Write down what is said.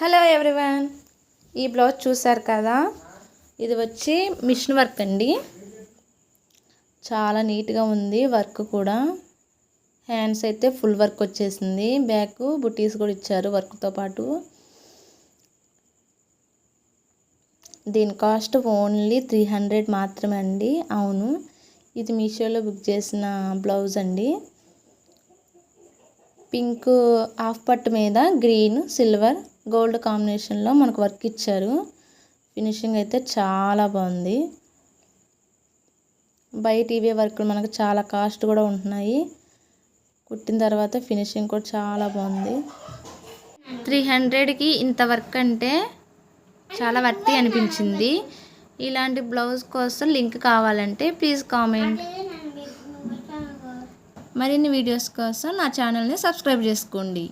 Hello everyone, ఈ blouse చూసారు కదా, ఇది వచ్చి మిషన్ వర్క్ అండి. చాలా నీట్గా ఉంది. వర్క్ కూడా హ్యాండ్స్ అయితే ఫుల్ వర్క్ వచ్చేసింది. బ్యాక్ బుటీస్ కూడా ఇచ్చారు వర్క్తో పాటు. దీని కాస్ట్ ఓన్లీ 300 మాత్రమే అండి. అవును, ఇది మీషోలో బుక్ చేసిన బ్లౌజ్ అండి. పింక్ హాఫ్ పట్టు మీద గ్రీన్ సిల్వర్ గోల్డ్ కాంబినేషన్లో మనకు వర్క్ ఇచ్చారు. ఫినిషింగ్ అయితే చాలా బాగుంది. బయట ఇవే వర్క్లు మనకు చాలా కాస్ట్ కూడా ఉంటున్నాయి. కుట్టిన తర్వాత ఫినిషింగ్ కూడా చాలా బాగుంది. 300కి ఇంత వర్క్ అంటే చాలా వర్తి అనిపించింది. ఇలాంటి బ్లౌజ్ కోసం లింక్ కావాలంటే ప్లీజ్ కామెంట్. మరిన్ని వీడియోస్ కోసం నా ఛానల్ని సబ్స్క్రైబ్ చేసుకోండి.